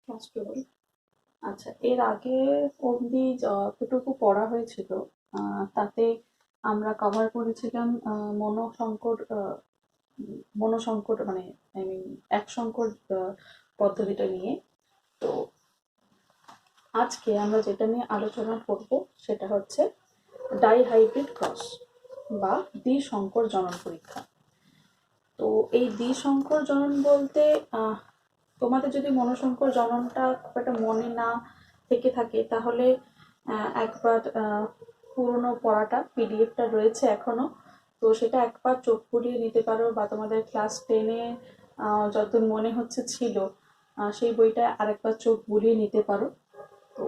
Class 12। আচ্ছা, এর আগে অবধি যতটুকু পড়া হয়েছিল তাতে আমরা কভার করেছিলাম মনোসংকট মনোসংকট মানে আই মিন এক সংকট পদ্ধতিটা নিয়ে। তো আজকে আমরা যেটা নিয়ে আলোচনা করব সেটা হচ্ছে ডাইহাইব্রিড ক্রস বা দ্বিসংকর জনন পরীক্ষা। তো এই দ্বিসংকর জনন বলতে তোমাদের যদি মনোসংকর জননটা খুব একটা মনে না থেকে থাকে তাহলে একবার পুরনো পড়াটা পিডিএফটা রয়েছে এখনো, তো সেটা একবার চোখ বুলিয়ে নিতে পারো, বা তোমাদের ক্লাস 10-এ যত মনে হচ্ছে ছিল সেই বইটা আরেকবার চোখ বুলিয়ে নিতে পারো। তো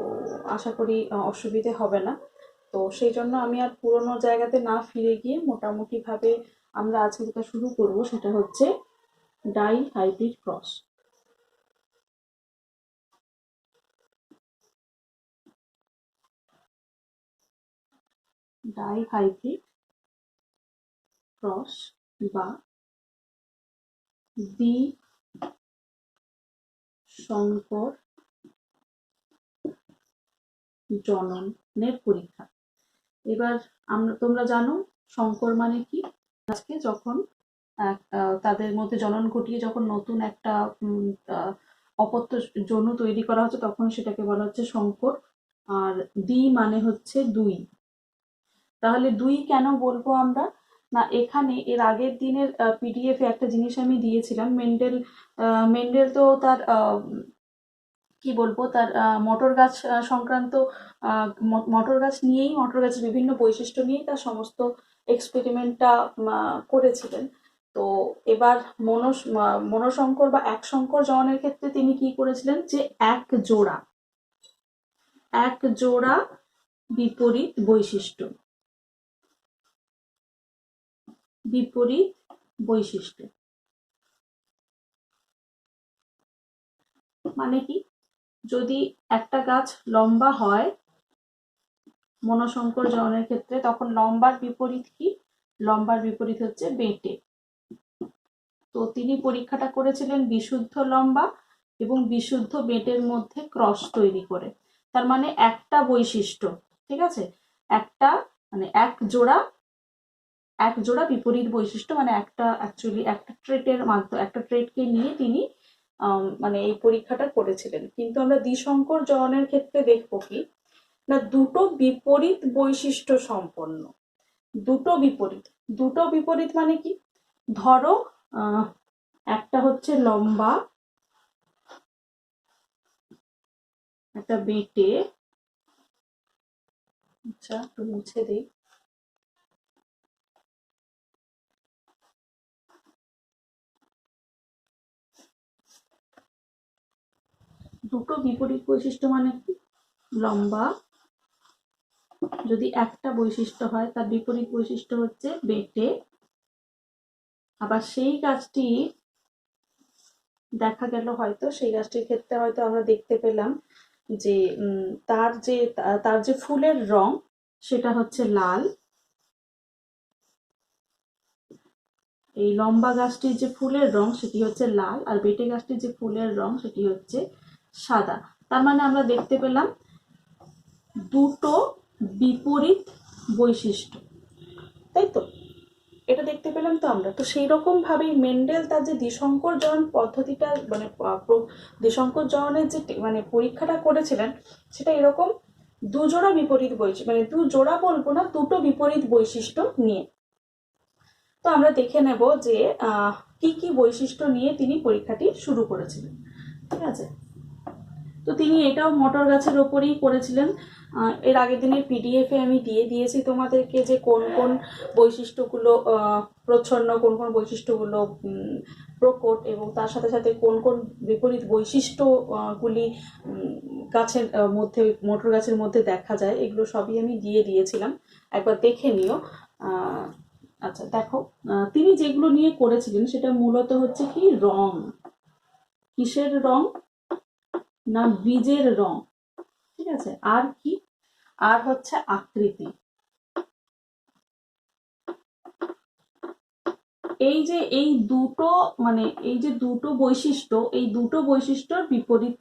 আশা করি অসুবিধে হবে না। তো সেই জন্য আমি আর পুরোনো জায়গাতে না ফিরে গিয়ে মোটামুটিভাবে আমরা আজকে যেটা শুরু করব সেটা হচ্ছে die hybrid cross. Die hybrid cross বা দ্বিসংকর জননের পরীক্ষা। এবার তোমরা জানো সংকর মানে কি। আজকে যখন তাদের মধ্যে জনন ঘটিয়ে যখন নতুন একটা অপত্য যৌন তৈরি করা হচ্ছে তখন সেটাকে বলা হচ্ছে সংকর। আর দ্বি মানে হচ্ছে দুই। তাহলে দুই কেন বলবো আমরা? না, এখানে এর আগের দিনের পিডিএফ এ একটা জিনিস আমি দিয়েছিলাম। মেন্ডেল তো তার কি বলবো, তার মটর গাছ সংক্রান্ত মটর গাছ নিয়েই, মটর গাছের বিভিন্ন বৈশিষ্ট্য নিয়েই তার সমস্ত এক্সপেরিমেন্টটা করেছিলেন। তো এবার মনোসংকর বা এক সংকর জননের ক্ষেত্রে তিনি কি করেছিলেন, যে এক জোড়া বিপরীত বৈশিষ্ট্য মানে কি, যদি একটা গাছ লম্বা হয় মনোসংকর জননের ক্ষেত্রে, তখন লম্বার বিপরীত কি? লম্বার বিপরীত হচ্ছে বেঁটে। তো তিনি পরীক্ষাটা করেছিলেন বিশুদ্ধ লম্বা এবং বিশুদ্ধ বেঁটের মধ্যে ক্রস তৈরি করে। তার মানে একটা বৈশিষ্ট্য, ঠিক আছে, একটা মানে এক জোড়া বিপরীত বৈশিষ্ট্য, মানে একটা অ্যাকচুয়ালি একটা ট্রেটের মাধ্যমে, একটা ট্রেটকে নিয়ে তিনি মানে এই পরীক্ষাটা করেছিলেন। কিন্তু আমরা দ্বিসংকর জননের ক্ষেত্রে দেখবো কি না, দুটো বিপরীত বৈশিষ্ট্য সম্পন্ন। দুটো বিপরীত মানে কি, ধরো একটা হচ্ছে লম্বা, একটা বেঁটে। আচ্ছা, একটু মুছে দিই। দুটো বিপরীত বৈশিষ্ট্য মানে কি, লম্বা যদি একটা বৈশিষ্ট্য হয় তার বিপরীত বৈশিষ্ট্য হচ্ছে বেঁটে। আবার সেই গাছটি দেখা গেল, হয়তো সেই গাছটির ক্ষেত্রে হয়তো আমরা দেখতে পেলাম যে তার যে ফুলের রং সেটা হচ্ছে লাল। এই লম্বা গাছটির যে ফুলের রং সেটি হচ্ছে লাল, আর বেঁটে গাছটির যে ফুলের রং সেটি হচ্ছে সাদা। তার মানে আমরা দেখতে পেলাম দুটো বিপরীত বৈশিষ্ট্য, তাই তো? এটা দেখতে পেলাম তো আমরা। তো সেই রকম ভাবেই মেন্ডেল তার যে দ্বিসংকর জনন পদ্ধতিটা মানে দ্বিসংকর জননের যে মানে পরীক্ষাটা করেছিলেন, সেটা এরকম দুজোড়া বিপরীত বৈশিষ্ট্য, মানে দুজোড়া বলবো না, দুটো বিপরীত বৈশিষ্ট্য নিয়ে। তো আমরা দেখে নেব যে কি কি বৈশিষ্ট্য নিয়ে তিনি পরীক্ষাটি শুরু করেছিলেন, ঠিক আছে? তো তিনি এটাও মটর গাছের ওপরেই করেছিলেন। এর আগের দিনের পিডিএফে আমি দিয়ে দিয়েছি তোমাদেরকে যে কোন কোন বৈশিষ্ট্যগুলো প্রচ্ছন্ন, কোন কোন বৈশিষ্ট্যগুলো প্রকট, এবং তার সাথে সাথে কোন কোন বিপরীত বৈশিষ্ট্যগুলি গাছের মধ্যে, মটর গাছের মধ্যে দেখা যায়। এগুলো সবই আমি দিয়ে দিয়েছিলাম, একবার দেখে নিও। আচ্ছা দেখো, তিনি যেগুলো নিয়ে করেছিলেন সেটা মূলত হচ্ছে কি রং। কিসের রং? না, বীজের রং, ঠিক আছে। আর কি? আর হচ্ছে আকৃতি। এই যে এই দুটো মানে এই যে দুটো বৈশিষ্ট্য, এই দুটো বৈশিষ্ট্যর বিপরীত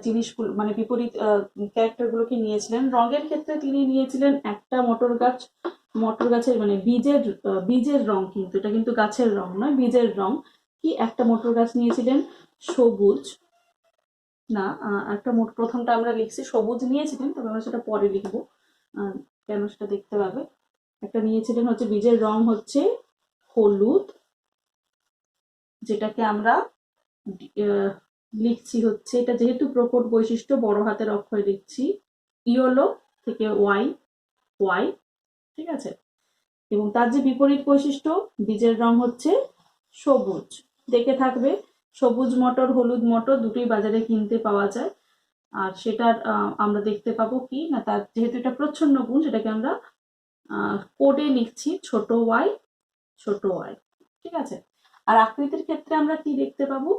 জিনিসগুলো মানে বিপরীত ক্যারেক্টারগুলোকে নিয়েছিলেন। রঙের ক্ষেত্রে তিনি নিয়েছিলেন একটা মটর গাছের মানে বীজের রং, কিন্তু এটা কিন্তু গাছের রং নয়, বীজের রং। কি একটা মটর গাছ নিয়েছিলেন সবুজ, না একটা প্রথমটা আমরা লিখছি সবুজ নিয়েছিলেন, তবে আমরা সেটা পরে লিখবো, কেন সেটা দেখতে পাবে। একটা নিয়েছিলেন হচ্ছে বীজের রং হচ্ছে হলুদ, যেটাকে আমরা লিখছি হচ্ছে, এটা যেহেতু প্রকট বৈশিষ্ট্য বড় হাতের অক্ষরে লিখছি ইয়েলো থেকে ওয়াই, ঠিক আছে। এবং তার যে বিপরীত বৈশিষ্ট্য বীজের রং হচ্ছে সবুজ, দেখে থাকবে সবুজ মটর হলুদ মটর দুটোই বাজারে কিনতে পাওয়া যায়। আর সেটার আমরা দেখতে পাবো কি না, তার যেহেতু এটা প্রচ্ছন্ন গুণ সেটাকে আমরা কোডে লিখছি ছোট ওয়াই, ঠিক আছে। আর আকৃতির ক্ষেত্রে আমরা কি দেখতে পাবো,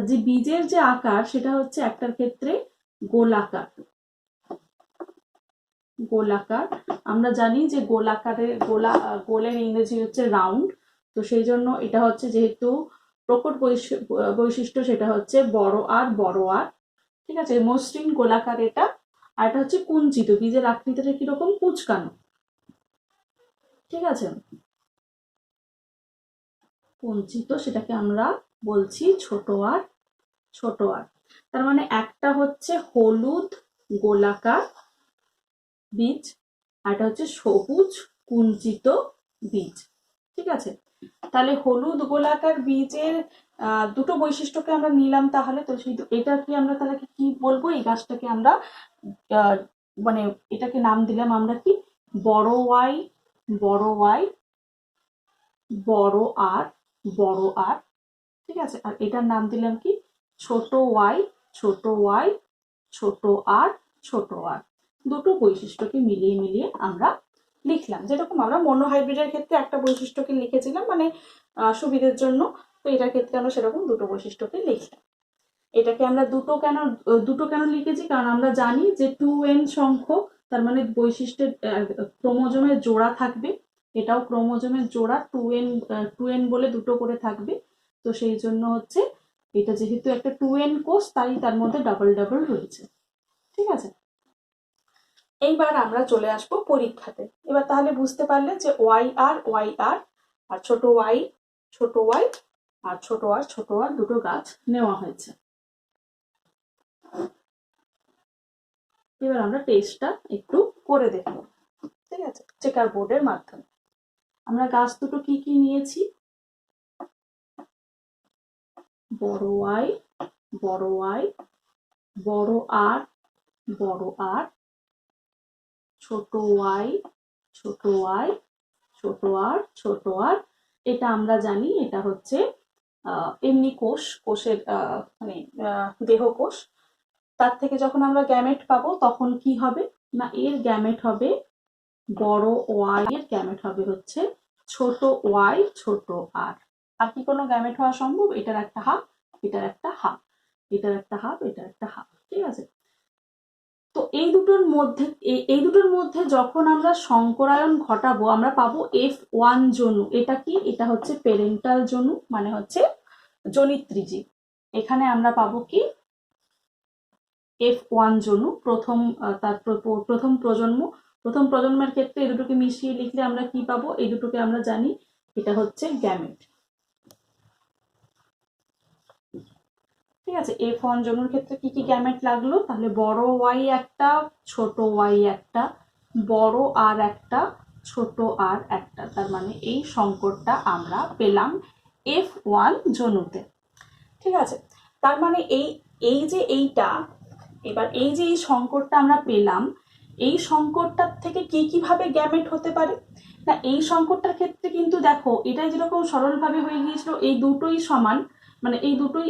যে বীজের যে আকার সেটা হচ্ছে একটার ক্ষেত্রে গোলাকার। আমরা জানি যে গোলের ইংরেজি হচ্ছে রাউন্ড, তো সেই জন্য এটা হচ্ছে যেহেতু প্রকট বৈশিষ্ট্য সেটা হচ্ছে বড় আর, ঠিক আছে। মসৃণ গোলাকার এটা, আর এটা হচ্ছে কুঞ্চিত, বীজের আকৃতিটা কিরকম কুচকানো, ঠিক আছে, কুঞ্চিত, সেটাকে আমরা বলছি ছোট আর। তার মানে একটা হচ্ছে হলুদ গোলাকার বীজ, আর এটা হচ্ছে সবুজ কুঞ্চিত বীজ, ঠিক আছে। তাহলে হলুদ গোলাকার বীজের দুটো বৈশিষ্ট্যকে আমরা নিলাম, তাহলে তো সেই এটা কি আমরা তাহলে কি বলবো, এই গাছটাকে আমরা মানে এটাকে নাম দিলাম আমরা কি বড় ওয়াই, বড় আর, ঠিক আছে। আর এটার নাম দিলাম কি ছোট ওয়াই, ছোট আর, দুটো বৈশিষ্ট্যকে মিলিয়ে আমরা লিখলাম, যেরকম আমরা মনোহাইব্রিডের ক্ষেত্রে একটা বৈশিষ্ট্যকে লিখেছিলাম মানে সুবিধের জন্য, তো এটার ক্ষেত্রে আমরা সেরকম দুটো বৈশিষ্ট্যকে লিখলাম। এটাকে আমরা দুটো কেন লিখেছি, কারণ আমরা জানি যে 2n সংখ্যক, তার মানে বৈশিষ্ট্যের ক্রোমোজোমের জোড়া থাকবে, এটাও ক্রোমোজোমের জোড়া 2n বলে দুটো করে থাকবে, তো সেই জন্য হচ্ছে এটা যেহেতু একটা 2n কোষ তাই তার মধ্যে ডাবল রয়েছে, ঠিক আছে। এইবার আমরা চলে আসবো পরীক্ষাতে। এবার তাহলে বুঝতে পারলে যে ওয়াই আর আর ছোট ওয়াই আর ছোট আর দুটো গাছ নেওয়া হয়েছে। এবার আমরা টেস্টটা একটু করে দেখব, ঠিক আছে, চেকার বোর্ডের মাধ্যমে। আমরা গাছ দুটো কি কি নিয়েছি, বড় ওয়াই, বড় আর, ছোট ওয়াই, ছোট আর। এটা আমরা জানি এটা হচ্ছে এমনি কোষের মানে দেহকোষ। তার থেকে যখন আমরা গ্যামেট পাবো তখন কি হবে না, এর গ্যামেট হবে বড় ওয়াই, এর গ্যামেট হবে হচ্ছে ছোট ওয়াই, আর। আর কি কোনো গ্যামেট হওয়া সম্ভব, এটার একটা হাফ, এটার একটা হাফ, এটার একটা হাফ, এটার একটা হাফ, ঠিক আছে। তো এই দুটোর মধ্যে যখন আমরা সংকরায়ন ঘটাবো আমরা পাবো F1 জনু। এটা কি, এটা হচ্ছে প্যারেন্টাল জনু, মানে হচ্ছে জনিত্রী জীব। এখানে আমরা পাবো কি F1 জনু, প্রথম প্রজন্মের ক্ষেত্রে এই দুটোকে মিশিয়ে লিখলে আমরা কি পাবো, এই দুটোকে আমরা জানি এটা হচ্ছে গ্যামেট, ঠিক আছে। F1 জনুর ক্ষেত্রে কি কি গ্যামেট লাগলো, তাহলে বড় ওয়াই একটা, ছোট ওয়াই একটা, বড় আর একটা, ছোট আর একটা, তার মানে এই সংকরটা আমরা পেলাম F1 জনুতে, ঠিক আছে। তার মানে এই যে এইটা, এবার এই যে এই সংকরটা আমরা পেলাম, এই সংকরটার থেকে কি ভাবে গ্যামেট হতে পারে না, এই সংকরটার ক্ষেত্রে কিন্তু দেখো এটা যেরকম সরলভাবে হয়ে গিয়েছিল, এই দুটোই সমান, মানে এই দুটোই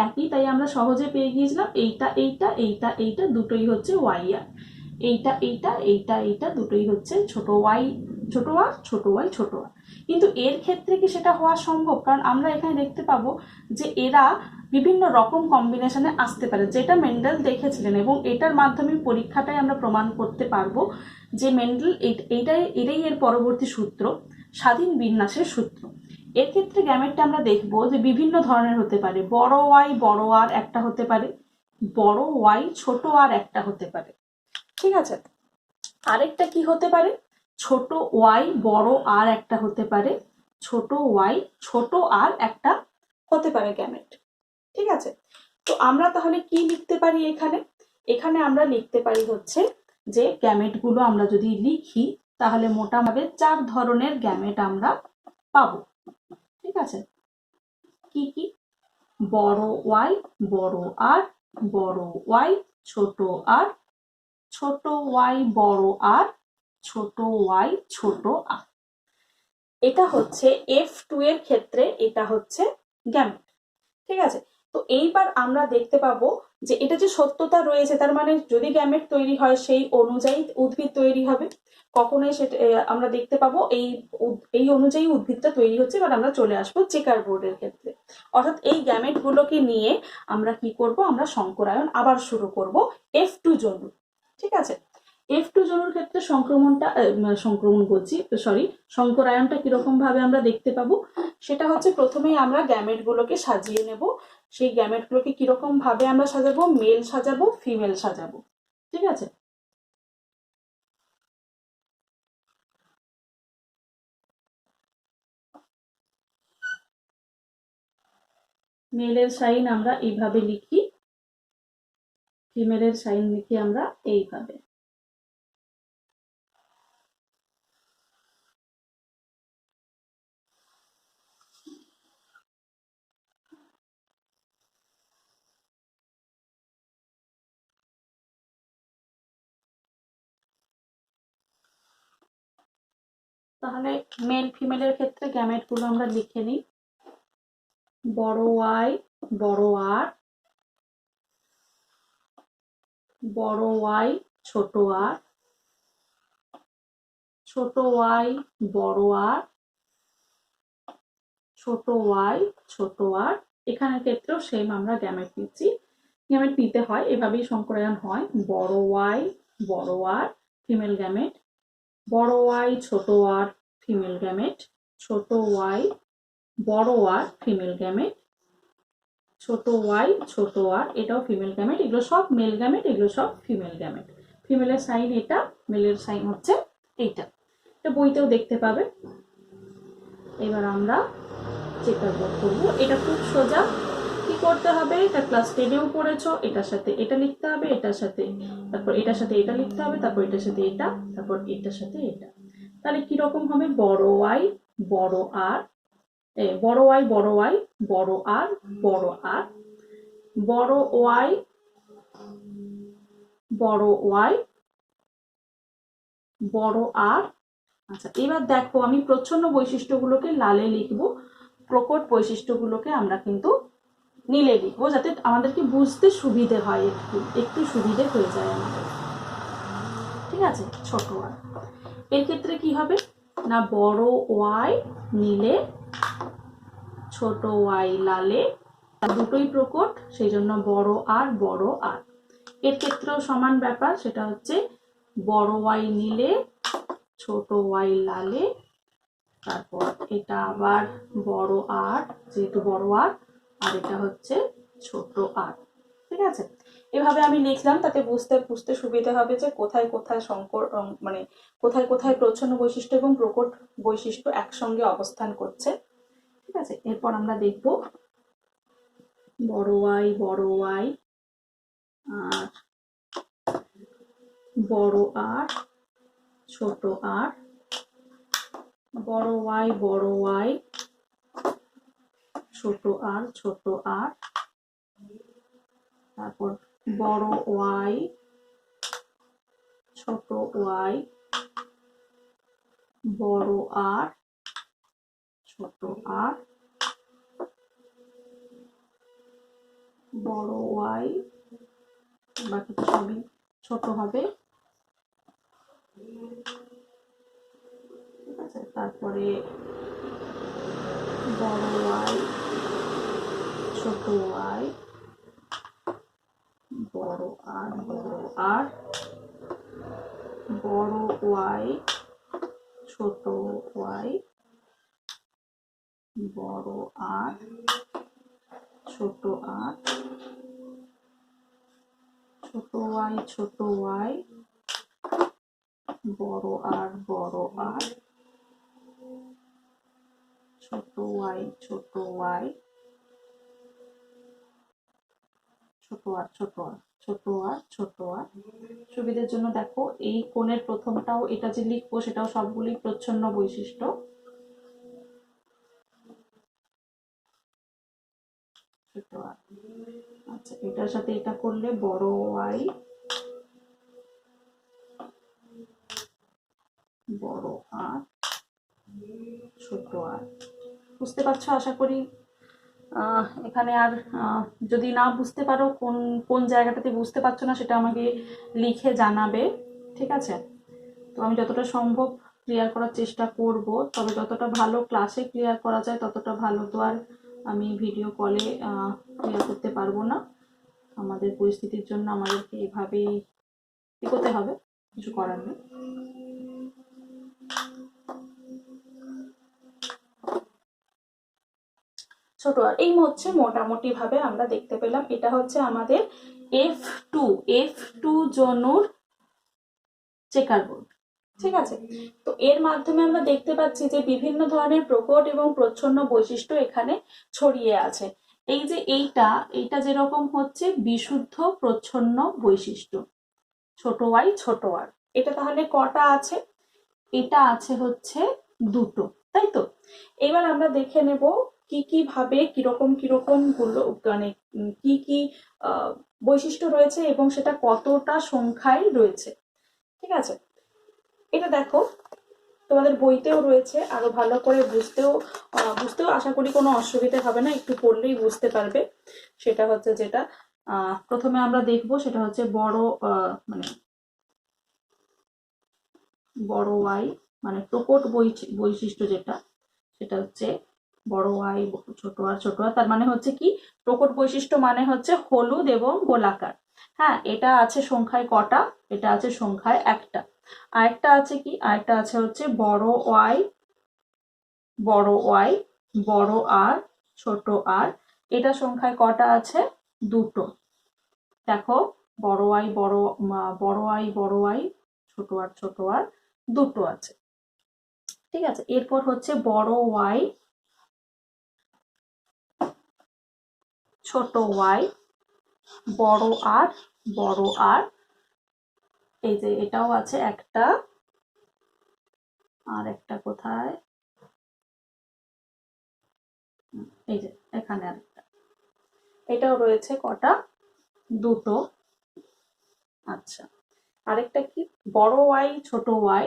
একই, তাই আমরা সহজে পেয়ে গিয়েছিলাম এইটা দুটোই হচ্ছে ওয়াই আর, এইটা দুটোই হচ্ছে ছোট ওয়াই ছোট আর। কিন্তু এর ক্ষেত্রে কি সেটা হওয়া সম্ভব, কারণ আমরা এখানে দেখতে পাবো যে এরা বিভিন্ন রকম কম্বিনেশনে আসতে পারে, যেটা মেন্ডেল দেখেছিলেন, এবং এটার মাধ্যমে পরীক্ষাটাই আমরা প্রমাণ করতে পারবো যে মেন্ডেল এটাই এর পরবর্তী সূত্র, স্বাধীন বিন্যাসের সূত্র। এর ক্ষেত্রে গ্যামেটটা আমরা দেখবো যে বিভিন্ন ধরনের হতে পারে, বড় ওয়াই বড় আর একটা হতে পারে, বড় ওয়াই ছোট আর একটা হতে পারে। ঠিক আছে, আরেকটা কি হতে পারে, ছোট ওয়াই বড় আর একটা হতে পারে, ছোট ওয়াই ছোট আর একটা হতে পারে গ্যামেট। ঠিক আছে, তো আমরা তাহলে কি লিখতে পারি এখানে, এখানে আমরা লিখতে পারি হচ্ছে যে গ্যামেট গুলো আমরা যদি লিখি তাহলে মোটামুটি 4 ধরনের গ্যামেট আমরা পাবো। ঠিক আছে, কি কি, বড় ওয়াই বড় আর, বড় ওয়াই ছোট আর, ছোট ওয়াই বড় আর, ছোট ওয়াই ছোট আর। এটা হচ্ছে F2 এর ক্ষেত্রে এটা হচ্ছে গ্যামেট। ঠিক আছে, তো এইবার আমরা দেখতে পাবো যে এটা যে সত্যতা রয়েছে, তার মানে যদি গ্যামেট তৈরি হয় সেই অনুযায়ী উদ্ভিদ তৈরি হবে। কখনোই সেটা আমরা দেখতে পাবো এই অনুযায়ী উদ্ভিদটা তৈরি হচ্ছে। এবার আমরা চলে আসবো চেকার বোর্ডের ক্ষেত্রে, অর্থাৎ এই গ্যামেট গুলোকে নিয়ে আমরা কি করব, আমরা সংকরায়ন আবার শুরু করব F2 জন্য। ঠিক আছে, F2 জনুর ক্ষেত্রে সংক্রমণ বলছি, সরি, সংকরায়নটা কিরকম ভাবে আমরা দেখতে পাবো, সেটা হচ্ছে প্রথমেই আমরা গ্যামেট গুলোকে সাজিয়ে নেব। সেই গ্যামেট গুলোকে কিরকম ভাবে আমরা সাজাবো, মেল সাজাবো ফিমেল সাজাবো। ঠিক আছে, মেলের সাইন আমরা এইভাবে লিখি, ফিমেলের সাইন লিখি আমরা এইভাবে। তাহলে মেল ফিমেলের ক্ষেত্রে গ্যামেট গুলো আমরা লিখে নিই, বড় ওয়াই বড় আর, বড় ওয়াই ছোট আর, ছোট ওয়াই বড় আর, ছোট ওয়াই ছোট আর। এখানের ক্ষেত্রেও সেম আমরা গ্যামেট নিচ্ছি, গ্যামেট নিতে হয় এভাবেই সংকরায়ন হয়, বড় ওয়াই বড় আর ফিমেল গ্যামেট, বড় ওয়াই ছোট আর ফিমেল গ্যামেট, ছোট ওয়াই বড় আর ফিমেল গ্যামেট, ছোট ওয়াই ছোট আর, এটাও ফিমেল গ্যামেট। এগুলো সব মেল গ্যামেট, এগুলো সব ফিমেল গ্যামেট। ফিমেলের সাইন এটা, মেলের সাইন হচ্ছে এইটা, এটা বইতেও দেখতে পাবে। এবার আমরা চেকার বোর্ড করবো, এটা খুব সোজা। কি করতে হবে, এটা ক্লাস 10এও পড়েছো, এটার সাথে এটা লিখতে হবে, এটার সাথে, তারপর এটার সাথে এটা লিখতে হবে, তারপর এটার সাথে এটা, তারপর এটার সাথে এটা। তাহলে কিরকম হবে, বড় ওয়াই বড় আর, বড় ওয়াই বড় ওয়াই বড় আর বড় আর, বড় ওয়াই বড় ওয়াই বড় আর। আচ্ছা, এবার দেখো আমি প্রচ্ছন্ন বৈশিষ্ট্যগুলোকে লালে লিখবো, প্রকট বৈশিষ্ট্যগুলোকে আমরা কিন্তু নীলে লিখবো, যাতে আমাদেরকে বুঝতে সুবিধে হয়, একটু একটু সুবিধে হয়ে যায় আমাদের। ঠিক আছে, ছোট আর, এর ক্ষেত্রে কি হবে না, বড় ওয়াই নীলে ছোট ওয়াই লালে, দুটোই প্রকট, সেই জন্য বড় আর বড় আর। এর ক্ষেত্রেও সমান ব্যাপার, সেটা হচ্ছে বড় ওয়াই নীলে ছোট ওয়াই লালে, তারপর এটা আবার বড় আর, যেহেতু বড় আর, আর এটা হচ্ছে ছোট আর। ঠিক আছে, এভাবে আমি লিখলাম, তাতে বুঝতে সুবিধা হবে যে কোথায় কোথায় মানে কোথায় কোথায় প্রচ্ছন্ন বৈশিষ্ট্য এবং প্রকট বৈশিষ্ট্য একসঙ্গে অবস্থান করছে। ঠিক আছে, এরপর আমরা দেখব বড় ওয়াই আর বড় আর ছোট আর, বড় ওয়াই ছোট আর তারপর বড় ওয়াই ছোট ওয়াই বড় আর ছোট আর, বড় ওয়াই, বাকি তো সবই ছোট হবে। ঠিক আছে, তারপরে বড় ওয়াই ছোট ওয়াই বড় আর বড় ওয়াই ছোট ওয়াই বড় আর ছোট আর, ওয়াই ছোট ওয়াই, বড় আর বড় আর, ছোট ওয়াই ছোট ওয়াই, ছোট আর ছোট আর, ছোট আর ছোট আর। সুবিধার জন্য দেখো এই কোণের প্রথমটাও এটা যে লিখবো সেটাও সবগুলি প্রচ্ছন্ন বৈশিষ্ট্য। ছোট আর, আচ্ছা এটার সাথে এটা করলে বড় ওয়াই, বড় আর, ছোট আর। বুঝতে পারছো আশা করি। এখানে আর যদি না বুঝতে পারো, কোন কোন জায়গাটাতে বুঝতে পারছো না সেটা আমাকে লিখে জানাবে, ঠিক আছে? তো আমি যতটা সম্ভব ক্লিয়ার করার চেষ্টা করব, তবে যতটা ভালো ক্লাসে ক্লিয়ার করা যায় ততটা ভালো তো আর আমি ভিডিও কলে ক্লিয়ার করতে পারবো না। আমাদের পরিস্থিতির জন্য আমাদেরকে এভাবেই এগোতে হবে, কিছু করার নেই। ছোট আর এই হচ্ছে মোটামুটি ভাবে আমরা দেখতে পেলাম। এটা হচ্ছে আমাদের F2 জনুর চেকার বোর্ড, ঠিক আছে? তো এর মাধ্যমে আমরা দেখতে পাচ্ছি যে বিভিন্ন ধরনের প্রকট এবং প্রচ্ছন্ন বৈশিষ্ট্য এখানে ছড়িয়ে আছে। এই যে এইটা যেরকম হচ্ছে বিশুদ্ধ প্রচ্ছন্ন বৈশিষ্ট্য, ছোট ওয়াই ছোট আর। এটা তাহলে কটা আছে? এটা আছে হচ্ছে দুটো, তাই তো? এবার আমরা দেখে নেব কি কি ভাবে কিরকম কিরকম গুলো মানে কি কি বৈশিষ্ট্য রয়েছে এবং সেটা কতটা সংখ্যায় রয়েছে, ঠিক আছে? এটা দেখো তোমাদের বইতেও রয়েছে, আরো ভালো করে বুঝতেও আশা করি কোনো অসুবিধা হবে না, একটু পড়লেই বুঝতে পারবে। সেটা হচ্ছে যেটা প্রথমে আমরা দেখব সেটা হচ্ছে মানে বড় ওয়াই মানে প্রকট বৈশিষ্ট্য যেটা, সেটা হচ্ছে বড় ওয়াই ছোট আর ছোট আর। তার মানে হচ্ছে কি, প্রকট বৈশিষ্ট্য মানে হচ্ছে হলুদ এবং গোলাকার। হ্যাঁ, এটা আছে সংখ্যায় কটা? এটা আছে সংখ্যায় একটা। আরেকটা আছে কি? আরেকটা আছে হচ্ছে বড় ওয়াই বড় আর ছোট আর। এটা সংখ্যায় কটা আছে? দুটো। দেখো বড় ওয়াই বড় ওয়াই ছোট আর দুটো আছে, ঠিক আছে? এরপর হচ্ছে বড় ওয়াই ছোট ওয়াই, বড় আর, এই যে এটাও আছে একটা, আর একটা কোথায়? এই যে এখানে আরেকটা, এটাও রয়েছে কটা? দুটো। আচ্ছা, আরেকটা কি? বড় ওয়াই ছোট ওয়াই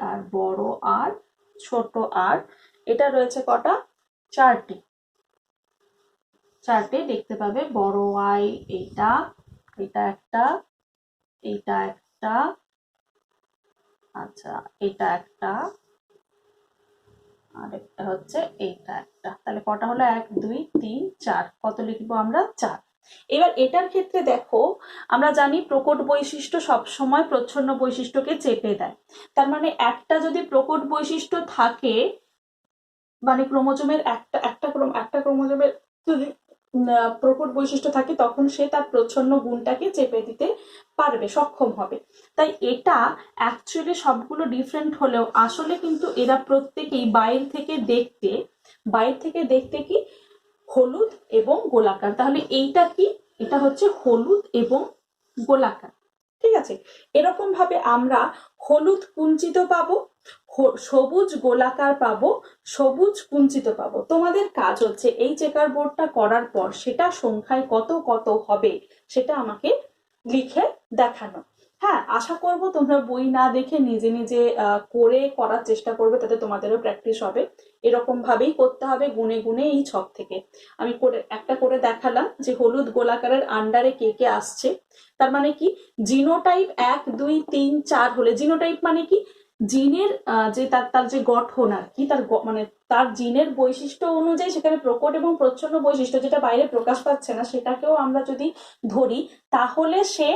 আর বড় আর ছোট আর। এটা রয়েছে কটা? চারটি দেখতে পাবে। বড় ওয়াই এটা একটা, এটা একটা, আচ্ছা এটা একটা, আর একটা হচ্ছে এইটা একটা। তাহলে কটা হলো? 1 2 3 4। কত লিখবো আমরা? 4। এবার এটার ক্ষেত্রে দেখো, আমরা জানি প্রকট বৈশিষ্ট্য সবসময় প্রচ্ছন্ন বৈশিষ্ট্যকে চেপে দেয়। তার মানে একটা যদি প্রকট বৈশিষ্ট্য থাকে, মানে ক্রোমোজোমের একটা ক্রোমোজোমের যদি প্রকট বৈশিষ্ট্য থাকে, তখন সে তার প্রচ্ছন্ন গুণটাকে চেপে দিতে পারবে, সক্ষম হবে। তাই এটা অ্যাকচুয়ালি সবগুলো ডিফারেন্ট হলেও আসলে কিন্তু এরা প্রত্যেকেই বাইরে থেকে দেখতে কি হলুদ এবং গোলাকার। তাহলে এইটা কি? এটা হচ্ছে হলুদ এবং গোলাকার, ঠিক আছে? এরকম ভাবে আমরা হলুদ কুঞ্চিত পাবো, সবুজ গোলাকার পাবো, সবুজ কুঞ্চিত পাবো। তোমাদের কাজ হচ্ছে এই চেকার বোর্ডটা করার পর সেটা সংখ্যায় কত কত হবে সেটা আমাকে লিখে দেখানো। হ্যাঁ, আশা করব তোমরা বই না দেখে নিজে নিজে করার চেষ্টা করবে, তাতে তোমাদেরও প্র্যাকটিস হবে। এরকম ভাবেই করতে হবে, গুনে গুনে এই ছক থেকে। আমি একটা করে দেখালাম যে হলুদ গোলাকারের আন্ডারে কে কে আসছে। তার মানে কি, জিনোটাইপ 1 2 3 4 হলে, জিনোটাইপ মানে কি, জিনের যে তার যে গঠন আর কি, মানে তার জিনের বৈশিষ্ট্য অনুযায়ী সেখানে প্রকট এবং প্রচ্ছন্ন বৈশিষ্ট্য যেটা বাইরে প্রকাশ পাচ্ছে না সেটাকেও আমরা যদি ধরি, তাহলে সে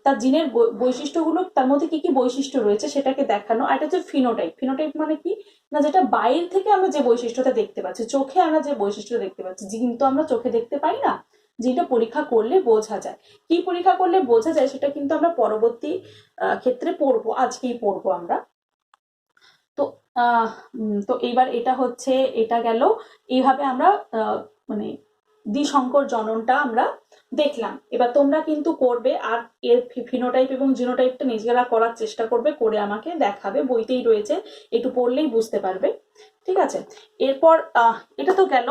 তার জিনের বৈশিষ্ট্যগুলো, তার মধ্যে কি কি বৈশিষ্ট্য রয়েছে সেটাকে দেখানো। আর এটা হচ্ছে ফিনোটাইপ মানে কি না, যেটা বাইরে থেকে আমরা যে বৈশিষ্ট্যটা দেখতে পাচ্ছি, চোখে আমরা যে বৈশিষ্ট্য দেখতে পাচ্ছি, জিন তো আমরা চোখে দেখতে পাই না, যেটা পরীক্ষা করলে বোঝা যায়। কি পরীক্ষা করলে বোঝা যায় সেটা কিন্তু আমরা পরবর্তী ক্ষেত্রে পড়বো, আজকেই পড়বো আমরা। তো তো এইবার এটা গেল। এইভাবে আমরা মানে দ্বিসংকর জননটা আমরা দেখলাম। এবার তোমরা কিন্তু করবে, আর এর ফিনোটাইপ এবং জিনোটাইপটা নিজেরা করার চেষ্টা করবে, করে আমাকে দেখাবে, বইতেই রয়েছে, একটু পড়লেই বুঝতে পারবে। ঠিক আছে, এরপর এটা তো গেল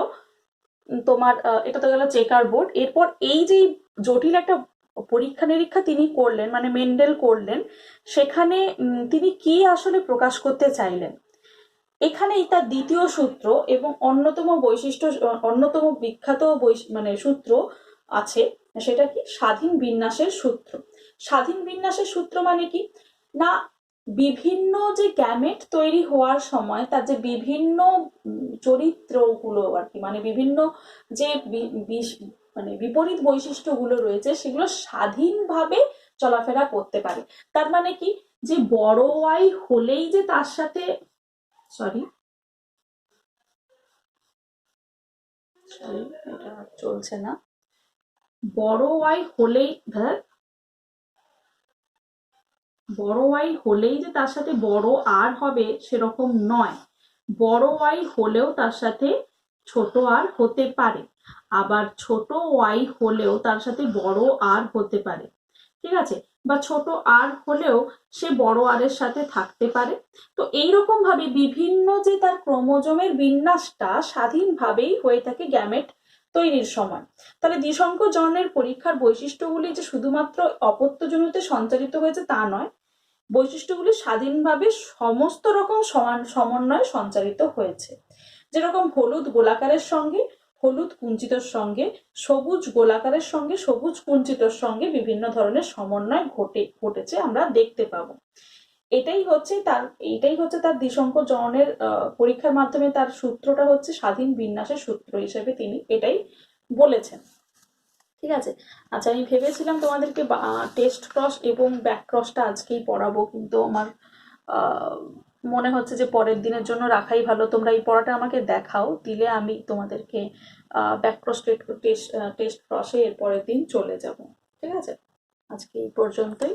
তোমার, এটা তো গেল চেকার বোর্ড। এরপর এই যে জটিল একটা পরীক্ষা নিরীক্ষা তিনি করলেন, মানে মেন্ডেল করলেন, সেখানে তিনি কি আসলে প্রকাশ করতে চাইলেন, এখানেই তার দ্বিতীয় সূত্র এবং অন্যতম বিখ্যাত মানে সূত্র আছে, সেটা কি? স্বাধীন বিন্যাসের সূত্র। স্বাধীন বিন্যাসের সূত্র মানে কি না, বিভিন্ন যে গ্যামেট তৈরি হওয়ার সময় তার যে বিভিন্ন চরিত্রগুলো আর কি, মানে বিভিন্ন যে মানে বিপরীত বৈশিষ্ট্যগুলো রয়েছে সেগুলো স্বাধীনভাবে চলাফেরা করতে পারে। তার মানে কি, যে বড় ওয়াই হলেই যে তার সাথে, সরি এটা চলছে না, বড় ওয়াই হলেই বড় ওয়াই হলেই যে তার সাথে বড় আর হবে সেরকম নয়। বড় ওয়াই হলেও তার সাথে ছোট আর হতে পারে, আবার ছোট ওয়াই হলেও তার সাথে বড় আর হতে পারে। ঠিক আছে, বা ছোট আর হলেও সে বড় আর এর সাথে থাকতে পারে। তো এইরকম ভাবে বিভিন্ন যে তার ক্রোমোজোমের বিন্যাসটা স্বাধীনভাবেই হয়ে থাকে গ্যামেট তৈরির সময়। তাহলে দ্বিসংকর জননের পরীক্ষার বৈশিষ্ট্যগুলি যে শুধুমাত্র অপত্যজনিতে সঞ্চারিত হয়েছে তা নয়, বৈশিষ্ট্যগুলি স্বাধীনভাবে সমস্ত রকম সমন্বয়ে সঞ্চারিত হয়েছে। যেরকম হলুদ গোলাকারের সঙ্গে হলুদ কুঞ্চিতর সঙ্গে, সবুজ গোলাকারের সঙ্গে সবুজ কুঞ্চিতর সঙ্গে বিভিন্ন ধরনের সমন্বয় ঘটেছে আমরা দেখতে পাবো। এটাই হচ্ছে তার দ্বিসংকর জননের পরীক্ষার মাধ্যমে তার সূত্রটা হচ্ছে স্বাধীন বিন্যাসের সূত্র হিসেবে তিনি এটাই বলেছেন। ঠিক আছে, আচ্ছা, আমি ভেবেছিলাম তোমাদেরকে টেস্ট ক্রস এবং ব্যাক ক্রসটা আজকেই পড়াবো, কিন্তু আমার মনে হচ্ছে যে পরের দিনের জন্য রাখাই ভালো। তোমরা এই পড়াটা আমাকে দেখাও, দিলে আমি তোমাদেরকে ব্যাক ক্রস টেস্ট ক্রসে এর পরের দিন চলে যাব। ঠিক আছে, আজকে এই পর্যন্তই।